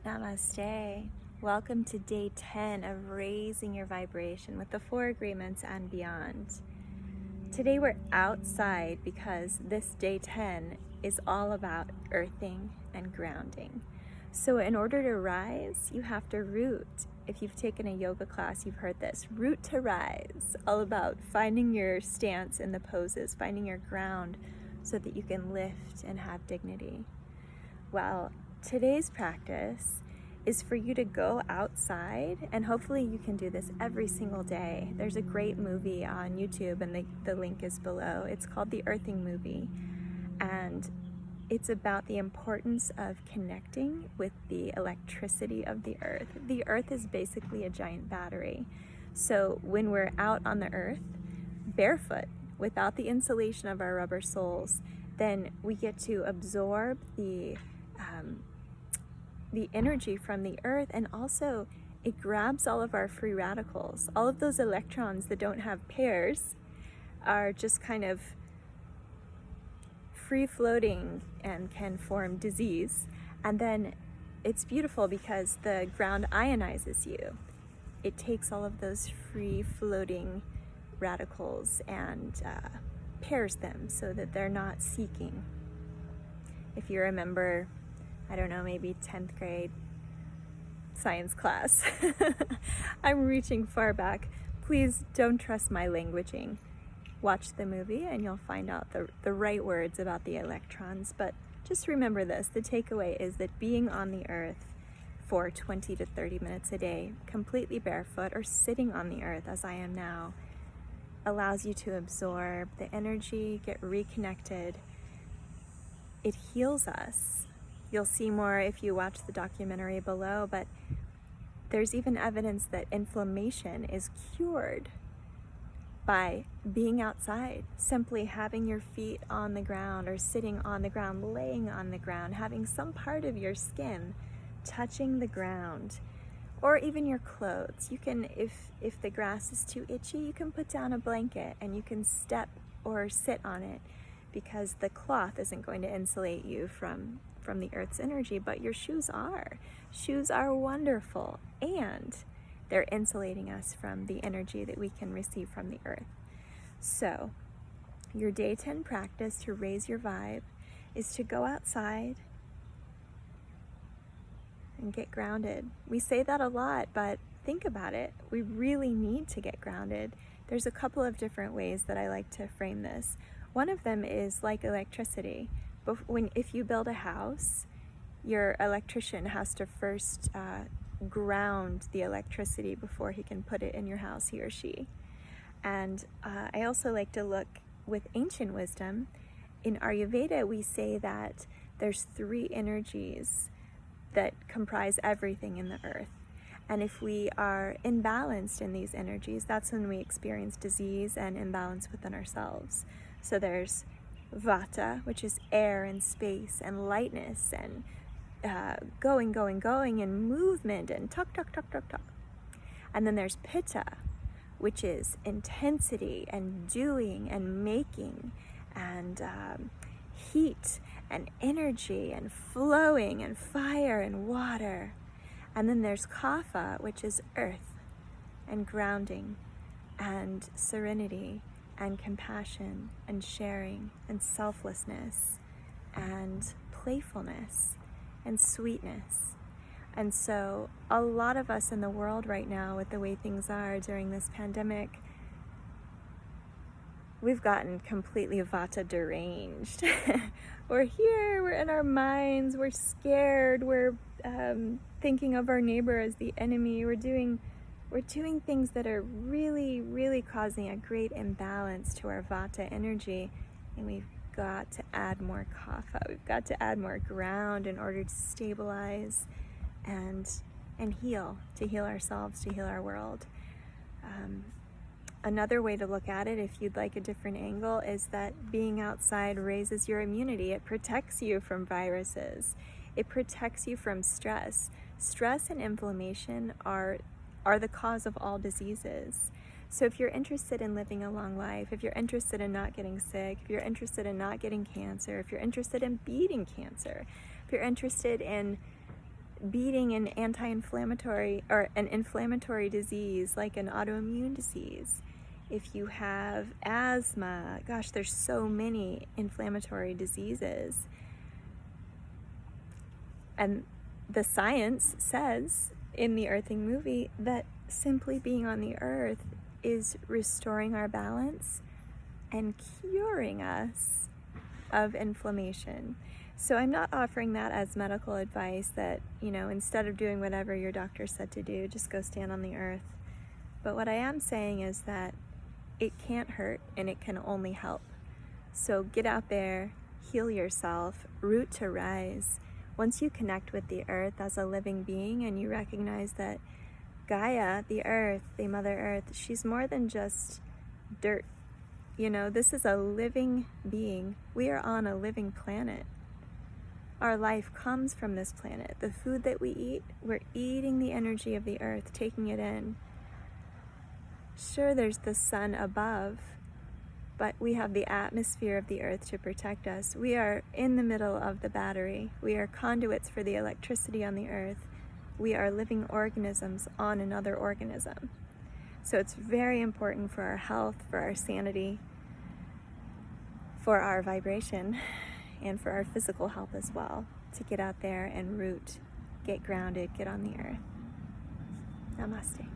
Namaste. Welcome to day 10 of raising your vibration with the 4 agreements and beyond. Today we're outside because this day 10 is all about earthing and grounding. So in order to rise, you have to root. If you've taken a yoga class, you've heard this. Root to rise, all about finding your stance in the poses, finding your ground so that you can lift and have dignity. Well, today's practice is for you to go outside, and hopefully you can do this every single day. There's a great movie on YouTube, and the link is below. It's called The Earthing Movie, and it's about the importance of connecting with the electricity of the earth. The earth is basically a giant battery. So when we're out on the earth, barefoot, without the insulation of our rubber soles, then we get to absorb the energy from the earth, and also it grabs all of our free radicals. All of those electrons that don't have pairs are just kind of free floating and can form disease. And then it's beautiful because the ground ionizes you. It takes all of those free floating radicals and pairs them so that they're not seeking. If you remember, I don't know, maybe 10th grade science class. I'm reaching far back. Please don't trust my languaging. Watch the movie and you'll find out the right words about the electrons. But just remember this, the takeaway is that being on the earth for 20 to 30 minutes a day, completely barefoot or sitting on the earth as I am now, allows you to absorb the energy, get reconnected. It heals us. You'll see more if you watch the documentary below, but there's even evidence that inflammation is cured by being outside, simply having your feet on the ground or sitting on the ground, laying on the ground, having some part of your skin touching the ground, or even your clothes. You can, if the grass is too itchy, you can put down a blanket and you can step or sit on it, because the cloth isn't going to insulate you from the earth's energy, but your shoes are. Shoes are wonderful, and they're insulating us from the energy that we can receive from the earth. So your day 10 practice to raise your vibe is to go outside and get grounded. We say that a lot, but think about it. We really need to get grounded. There's a couple of different ways that I like to frame this. One of them is like electricity. If you build a house, your electrician has to first ground the electricity before he can put it in your house, he or she. And I also like to look with ancient wisdom. In Ayurveda, we say that there's 3 energies that comprise everything in the earth. And if we are imbalanced in these energies, that's when we experience disease and imbalance within ourselves. So there's Vata, which is air and space and lightness and going, and movement and talk. And then there's Pitta, which is intensity and doing and making and heat and energy and flowing and fire and water. And then there's Kapha, which is earth and grounding and serenity and compassion and sharing and selflessness and playfulness and sweetness. And so a lot of us in the world right now, with the way things are during this pandemic, we've gotten completely Vata deranged. We're here, we're in our minds, we're scared, we're thinking of our neighbor as the enemy, we're doing things that are really, really causing a great imbalance to our Vata energy, and we've got to add more Kapha. We've got to add more ground in order to stabilize and heal, to heal ourselves, to heal our world. Another way to look at it, if you'd like a different angle, is that being outside raises your immunity. It protects you from viruses. It protects you from stress. Stress and inflammation are the cause of all diseases. So if you're interested in living a long life, if you're interested in not getting sick, if you're interested in not getting cancer, if you're interested in beating cancer, if you're interested in beating an anti-inflammatory or an inflammatory disease like an autoimmune disease, if you have asthma, gosh, there's so many inflammatory diseases. And the science says in the Earthing movie that simply being on the earth is restoring our balance and curing us of inflammation. So I'm not offering that as medical advice that, instead of doing whatever your doctor said to do, just go stand on the earth. But what I am saying is that it can't hurt and it can only help. So get out there, heal yourself, root to rise. Once you connect with the earth as a living being and you recognize that Gaia, the earth, the Mother Earth, she's more than just dirt. This is a living being. We are on a living planet. Our life comes from this planet. The food that we eat, we're eating the energy of the earth, taking it in. Sure, there's the sun above, but we have the atmosphere of the earth to protect us. We are in the middle of the battery. We are conduits for the electricity on the earth. We are living organisms on another organism. So it's very important for our health, for our sanity, for our vibration, and for our physical health as well, to get out there and root, get grounded, get on the earth. Namaste.